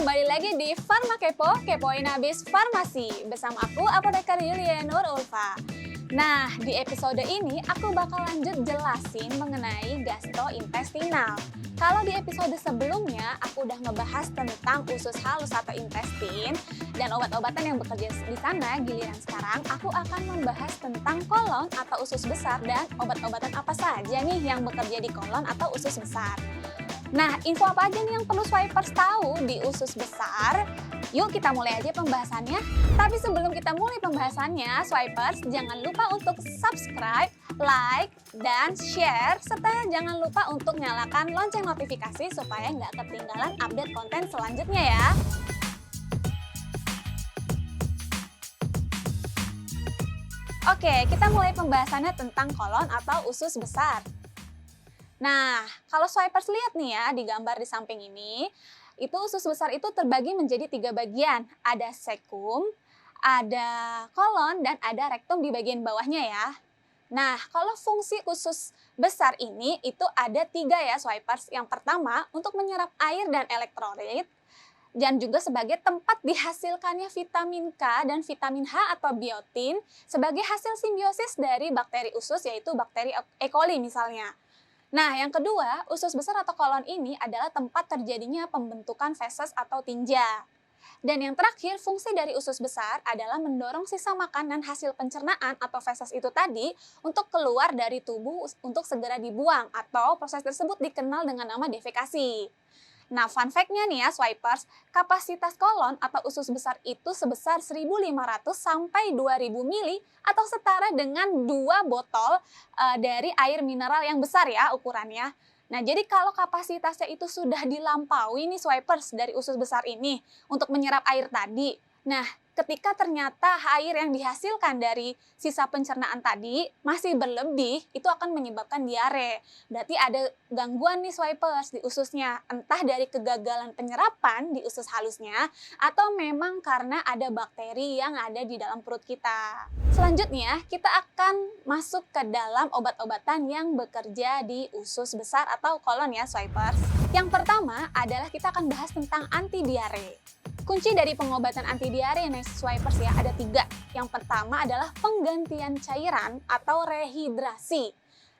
kembali lagi di Farma Kepo, kepoin habis farmasi. Bersama aku, Apoteker Yulia Nur Ulfa. Nah, di episode ini aku bakal lanjut jelasin mengenai gastrointestinal. Kalau di episode sebelumnya, aku udah ngebahas tentang usus halus atau intestin dan obat-obatan yang bekerja di sana. Giliran sekarang, aku akan membahas tentang kolon atau usus besar dan obat-obatan apa saja nih yang bekerja di kolon atau usus besar. Nah, info apa aja nih yang perlu swipers tahu di usus besar? Yuk kita mulai aja pembahasannya. Tapi sebelum kita mulai pembahasannya, swipers jangan lupa untuk subscribe, like, dan share. Serta jangan lupa untuk nyalakan lonceng notifikasi supaya nggak ketinggalan update konten selanjutnya ya. Oke, kita mulai pembahasannya tentang kolon atau usus besar. Nah, kalau swipers lihat nih ya di gambar di samping ini, itu usus besar itu terbagi menjadi 3 bagian. Ada sekum, ada kolon, dan ada rektum di bagian bawahnya ya. Nah, kalau fungsi usus besar ini itu ada 3 ya swipers. Yang pertama, untuk menyerap air dan elektrolit, dan juga sebagai tempat dihasilkannya vitamin K dan vitamin H atau biotin sebagai hasil simbiosis dari bakteri usus, yaitu bakteri E. coli misalnya. Nah, yang kedua, usus besar atau kolon ini adalah tempat terjadinya pembentukan feses atau tinja. Dan yang terakhir, fungsi dari usus besar adalah mendorong sisa makanan hasil pencernaan atau feses itu tadi untuk keluar dari tubuh untuk segera dibuang, atau proses tersebut dikenal dengan nama defekasi. Nah, fun fact-nya nih ya swipers, kapasitas kolon atau usus besar itu sebesar 1.500 sampai 2.000 mili atau setara dengan 2 botol dari air mineral yang besar ya ukurannya. Nah, jadi kalau kapasitasnya itu sudah dilampaui nih swipers dari usus besar ini untuk menyerap air tadi. Nah, ketika ternyata air yang dihasilkan dari sisa pencernaan tadi masih berlebih, itu akan menyebabkan diare. Berarti ada gangguan nih swipers di ususnya, entah dari kegagalan penyerapan di usus halusnya, atau memang karena ada bakteri yang ada di dalam perut kita. Selanjutnya, kita akan masuk ke dalam obat-obatan yang bekerja di usus besar atau kolon ya swipers. Yang pertama adalah kita akan bahas tentang anti diare. Kunci dari pengobatan anti diare nih swipers ya ada 3. Yang pertama adalah penggantian cairan atau rehidrasi.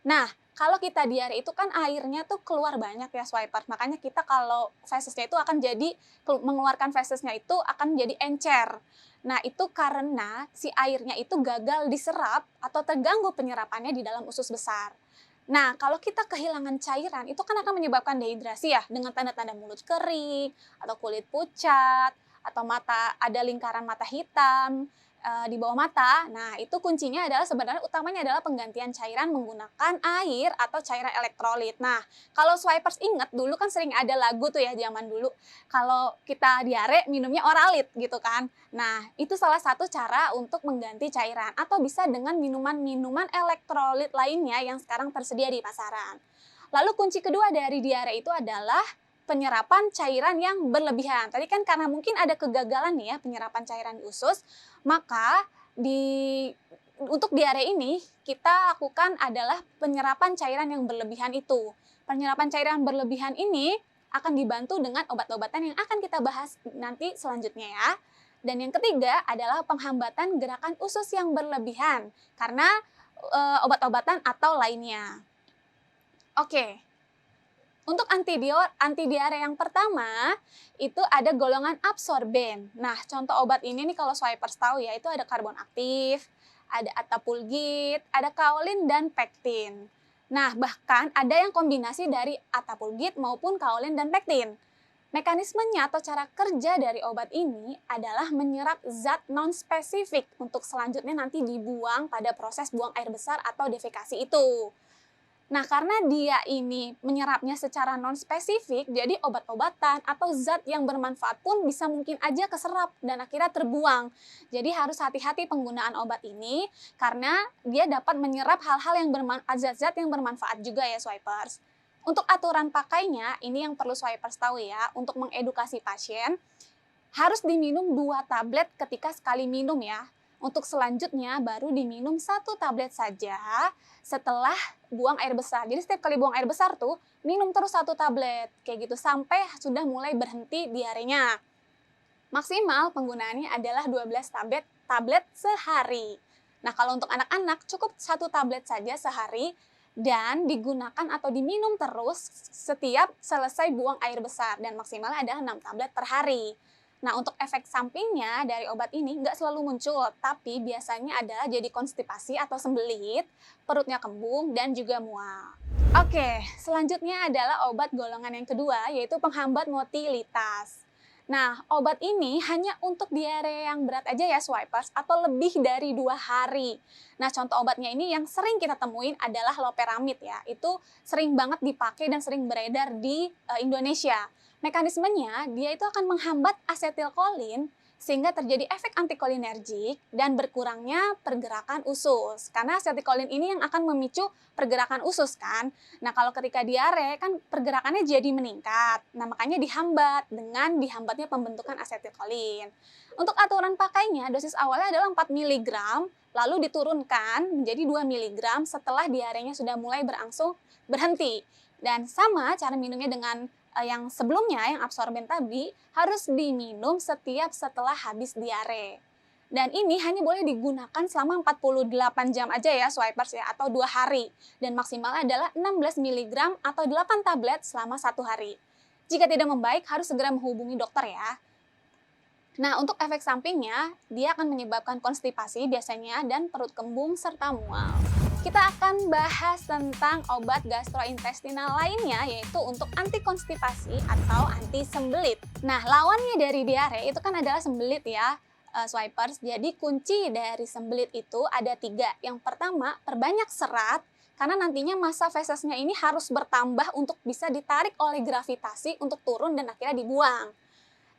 Nah, kalau kita diare itu kan airnya tuh keluar banyak ya swipers. Makanya kita kalau fesesnya itu akan jadi, mengeluarkan fesesnya itu akan jadi encer. Nah, itu karena si airnya itu gagal diserap atau terganggu penyerapannya di dalam usus besar. Nah, kalau kita kehilangan cairan, itu kan akan menyebabkan dehidrasi ya, dengan tanda-tanda mulut kering, atau kulit pucat, atau mata ada lingkaran mata hitam di bawah mata. Nah, itu kuncinya adalah sebenarnya utamanya adalah penggantian cairan menggunakan air atau cairan elektrolit. Nah, kalau swipers ingat dulu kan sering ada lagu tuh ya zaman dulu. Kalau kita diare minumnya Oralit gitu kan. Nah, itu salah satu cara untuk mengganti cairan atau bisa dengan minuman-minuman elektrolit lainnya yang sekarang tersedia di pasaran. Lalu kunci kedua dari diare itu adalah penyerapan cairan yang berlebihan. Tadi kan karena mungkin ada kegagalan nih ya penyerapan cairan di usus, maka untuk diare ini kita lakukan adalah penyerapan cairan yang berlebihan itu. Penyerapan cairan berlebihan ini akan dibantu dengan obat-obatan yang akan kita bahas nanti selanjutnya ya. Dan yang ketiga adalah penghambatan gerakan usus yang berlebihan karena obat-obatan atau lainnya. Oke. Untuk anti diare yang pertama, itu ada golongan absorben. Nah, contoh obat ini nih kalau swipers tahu ya, itu ada karbon aktif, ada atapulgit, ada kaolin, dan pektin. Nah, bahkan ada yang kombinasi dari atapulgit maupun kaolin dan pektin. Mekanismenya atau cara kerja dari obat ini adalah menyerap zat non-spesifik untuk selanjutnya nanti dibuang pada proses buang air besar atau defekasi itu. Nah, karena dia ini menyerapnya secara non-spesifik, jadi obat-obatan atau zat yang bermanfaat pun bisa mungkin aja keserap dan akhirnya terbuang. Jadi harus hati-hati penggunaan obat ini, karena dia dapat menyerap hal-hal yang zat-zat yang bermanfaat juga ya swipers. Untuk aturan pakainya, ini yang perlu swipers tahu ya, untuk mengedukasi pasien, harus diminum 2 tablet ketika sekali minum ya. Untuk selanjutnya baru diminum 1 tablet saja setelah buang air besar. Jadi setiap kali buang air besar tuh minum terus 1 tablet kayak gitu sampai sudah mulai berhenti diarenya. Maksimal penggunaannya adalah 12 tablet sehari. Nah, kalau untuk anak-anak cukup 1 tablet saja sehari dan digunakan atau diminum terus setiap selesai buang air besar dan maksimalnya adalah 6 tablet per hari. Nah, untuk efek sampingnya dari obat ini nggak selalu muncul, tapi biasanya adalah jadi konstipasi atau sembelit, perutnya kembung, dan juga mual. Oke, selanjutnya adalah obat golongan yang kedua, yaitu penghambat motilitas. Nah, obat ini hanya untuk diare yang berat aja ya, swipers, atau lebih dari 2 hari. Nah, contoh obatnya ini yang sering kita temuin adalah loperamid ya. Itu sering banget dipakai dan sering beredar di Indonesia. Mekanismenya, dia itu akan menghambat asetilkolin sehingga terjadi efek antikolinergik dan berkurangnya pergerakan usus. Karena asetilkolin ini yang akan memicu pergerakan usus kan. Nah, kalau ketika diare kan pergerakannya jadi meningkat. Nah, makanya dihambat dengan dihambatnya pembentukan asetilkolin. Untuk aturan pakainya, dosis awalnya adalah 4 mg, lalu diturunkan menjadi 2 mg setelah diarenya sudah mulai berangsur berhenti. Dan sama cara minumnya dengan yang sebelumnya, yang absorben tadi, harus diminum setelah habis diare. Dan ini hanya boleh digunakan selama 48 jam aja ya, swipers ya, atau 2 hari. Dan maksimalnya adalah 16 mg atau 8 tablet selama 1 hari. Jika tidak membaik, harus segera menghubungi dokter ya. Nah, untuk efek sampingnya, dia akan menyebabkan konstipasi biasanya dan perut kembung serta mual. Kita akan bahas tentang obat gastrointestinal lainnya, yaitu untuk anti konstipasi atau anti sembelit. Nah, lawannya dari diare itu kan adalah sembelit ya, swipers. Jadi kunci dari sembelit itu ada 3. Yang pertama, perbanyak serat, karena nantinya massa fesesnya ini harus bertambah untuk bisa ditarik oleh gravitasi untuk turun dan akhirnya dibuang.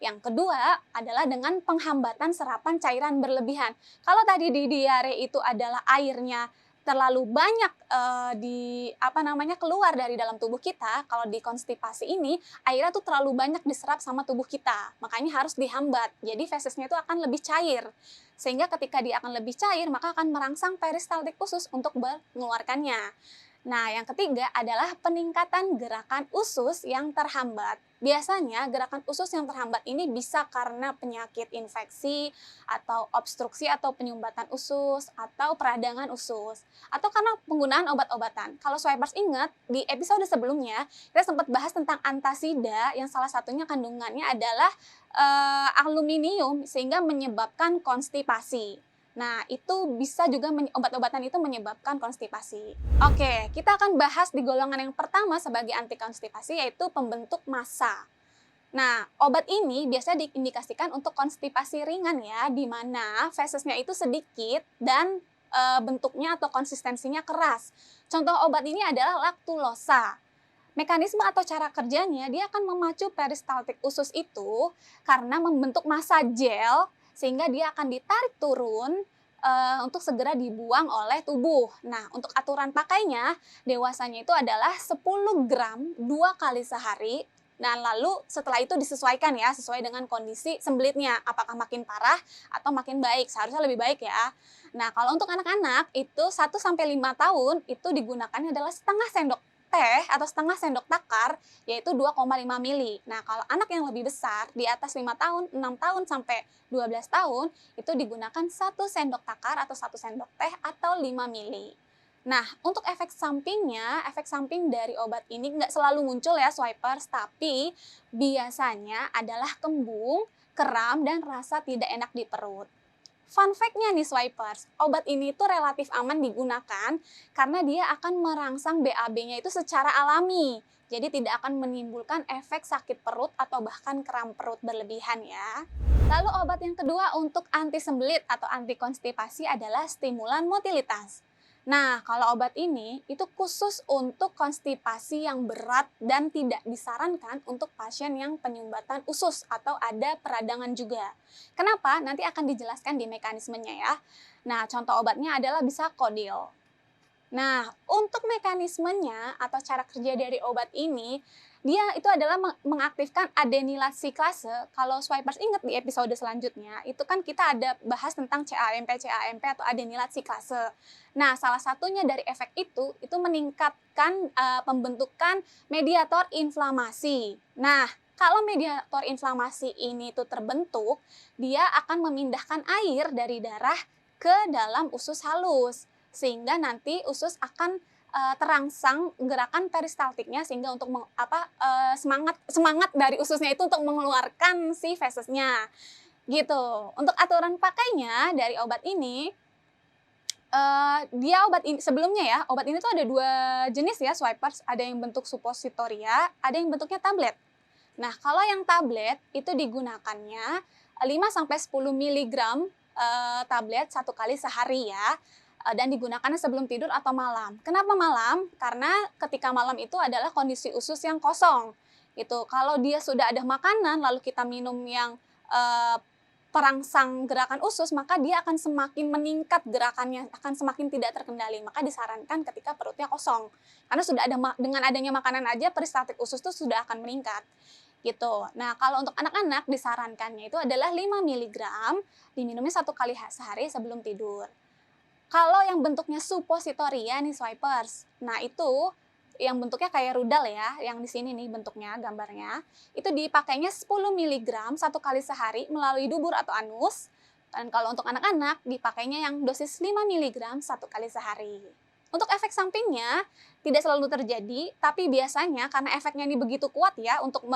Yang kedua adalah dengan penghambatan serapan cairan berlebihan. Kalau tadi di diare itu adalah airnya terlalu banyak keluar dari dalam tubuh kita, kalau di konstipasi ini airnya tuh terlalu banyak diserap sama tubuh kita. Makanya harus dihambat. Jadi fesesnya itu akan lebih cair. Sehingga ketika dia akan lebih cair, maka akan merangsang peristaltik usus untuk mengeluarkannya. Nah, yang ketiga adalah peningkatan gerakan usus yang terhambat. Biasanya gerakan usus yang terhambat ini bisa karena penyakit infeksi, atau obstruksi atau penyumbatan usus, atau peradangan usus, atau karena penggunaan obat-obatan. Kalau swipers ingat, di episode sebelumnya kita sempat bahas tentang antasida yang salah satunya kandungannya adalah aluminium sehingga menyebabkan konstipasi. Nah, itu bisa juga obat-obatan itu menyebabkan konstipasi. Oke, kita akan bahas di golongan yang pertama sebagai anti konstipasi, yaitu pembentuk massa. Nah, obat ini biasanya diindikasikan untuk konstipasi ringan ya, di mana fesesnya itu sedikit dan bentuknya atau konsistensinya keras. Contoh obat ini adalah laktulosa. Mekanisme atau cara kerjanya, dia akan memacu peristaltik usus itu karena membentuk massa gel sehingga dia akan ditarik turun untuk segera dibuang oleh tubuh. Nah, untuk aturan pakainya, dewasanya itu adalah 10 gram 2 kali sehari. Dan lalu setelah itu disesuaikan ya, sesuai dengan kondisi sembelitnya, apakah makin parah atau makin baik. Seharusnya lebih baik ya. Nah, kalau untuk anak-anak itu 1-5 tahun itu digunakannya adalah setengah sendok teh atau setengah sendok takar, yaitu 2,5 mili. Nah, kalau anak yang lebih besar di atas 5 tahun, 6 tahun sampai 12 tahun itu digunakan 1 sendok takar atau 1 sendok teh atau 5 mili. Nah, untuk efek sampingnya, efek samping dari obat ini nggak selalu muncul ya swipers, tapi biasanya adalah kembung, kram, dan rasa tidak enak di perut. Fun fact-nya nih swipers, obat ini tuh relatif aman digunakan karena dia akan merangsang BAB-nya itu secara alami. Jadi tidak akan menimbulkan efek sakit perut atau bahkan kram perut berlebihan ya. Lalu obat yang kedua untuk anti sembelit atau anti konstipasi adalah stimulan motilitas. Nah, kalau obat ini itu khusus untuk konstipasi yang berat dan tidak disarankan untuk pasien yang penyumbatan usus atau ada peradangan juga. Kenapa? Nanti akan dijelaskan di mekanismenya ya. Nah, contoh obatnya adalah bisa Bisakodil. Nah, untuk mekanismenya atau cara kerja dari obat ini, dia itu adalah mengaktifkan adenilat siklase. Kalau swipers ingat di episode selanjutnya, itu kan kita ada bahas tentang CAMP atau adenilat siklase. Nah, salah satunya dari efek itu meningkatkan pembentukan mediator inflamasi. Nah, kalau mediator inflamasi ini tuh terbentuk, dia akan memindahkan air dari darah ke dalam usus halus, sehingga nanti usus akan terangsang gerakan peristaltiknya, sehingga untuk semangat dari ususnya itu untuk mengeluarkan si fesesnya gitu. Untuk aturan pakainya dari obat ini, dia obat ini sebelumnya ya, obat ini tuh ada 2 jenis ya Swipers, ada yang bentuk suppositoria, ada yang bentuknya tablet. Nah, kalau yang tablet itu digunakannya 5-10 miligram tablet 1 kali sehari ya, dan digunakannya sebelum tidur atau malam. Kenapa malam? Karena ketika malam itu adalah kondisi usus yang kosong. Gitu. Kalau dia sudah ada makanan lalu kita minum yang perangsang gerakan usus, maka dia akan semakin meningkat gerakannya, akan semakin tidak terkendali. Maka disarankan ketika perutnya kosong. Karena sudah ada dengan adanya makanan aja peristaltik usus itu sudah akan meningkat. Gitu. Nah, kalau untuk anak-anak disarankannya itu adalah 5 mg, diminumnya 1 kali sehari sebelum tidur. Kalau yang bentuknya suppositoria nih Swipers, nah itu yang bentuknya kayak rudal ya, yang di sini nih bentuknya, gambarnya, itu dipakainya 10 mg 1 kali sehari melalui dubur atau anus. Dan kalau untuk anak-anak, dipakainya yang dosis 5 mg 1 kali sehari. Untuk efek sampingnya, tidak selalu terjadi, tapi biasanya karena efeknya ini begitu kuat ya, untuk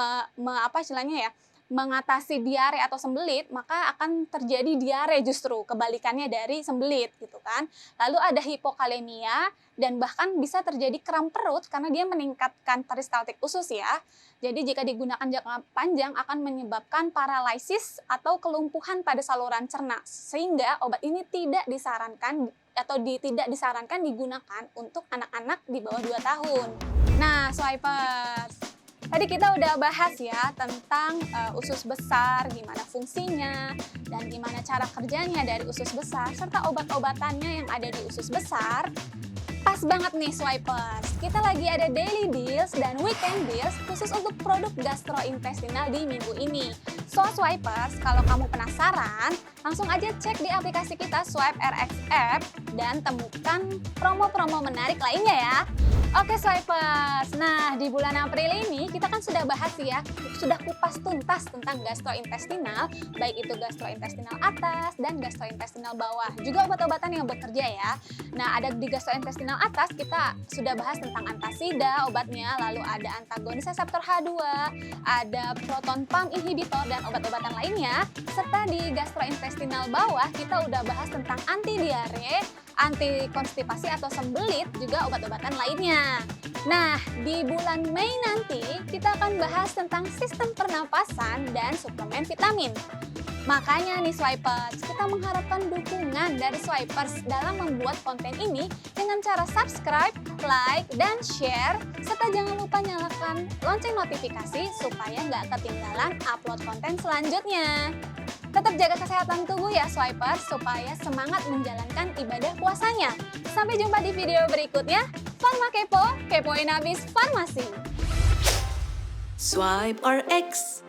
mengatasi diare atau sembelit, maka akan terjadi diare justru, kebalikannya dari sembelit gitu kan. Lalu ada hipokalemia dan bahkan bisa terjadi kram perut karena dia meningkatkan peristaltik usus ya. Jadi jika digunakan jangka panjang akan menyebabkan paralisis atau kelumpuhan pada saluran cerna, sehingga obat ini tidak disarankan digunakan untuk anak-anak di bawah 2 tahun. Nah, Swipers, tadi kita udah bahas ya tentang usus besar, gimana fungsinya, dan gimana cara kerjanya dari usus besar, serta obat-obatannya yang ada di usus besar. Pas banget nih Swipers, kita lagi ada daily deals dan weekend deals khusus untuk produk gastrointestinal di minggu ini. So Swipers, kalau kamu penasaran, langsung aja cek di aplikasi kita Swipe RX App dan temukan promo-promo menarik lainnya ya. Oke Swipers, nah di bulan April ini kita kan sudah bahas ya, sudah kupas tuntas tentang gastrointestinal, baik itu gastrointestinal atas dan gastrointestinal bawah, juga obat-obatan yang bekerja ya. Nah ada di gastrointestinal atas kita sudah bahas tentang antasida obatnya, lalu ada antagonis reseptor H2, ada proton pump inhibitor dan obat-obatan lainnya, serta di gastrointestinal bawah kita udah bahas tentang anti diare, anti konstipasi atau sembelit, juga obat-obatan lainnya. Nah, di bulan Mei nanti kita akan bahas tentang sistem pernapasan dan suplemen vitamin. Makanya nih Swipers, kita mengharapkan dukungan dari Swipers dalam membuat konten ini dengan cara subscribe, like, dan share, serta jangan lupa nyalakan lonceng notifikasi supaya nggak ketinggalan upload konten selanjutnya. Tetap jaga kesehatan tubuh ya Swipers, supaya semangat menjalankan ibadah puasanya. Sampai jumpa di video berikutnya. Farma Kepo, kepoin abis farmasi. Swipe RX.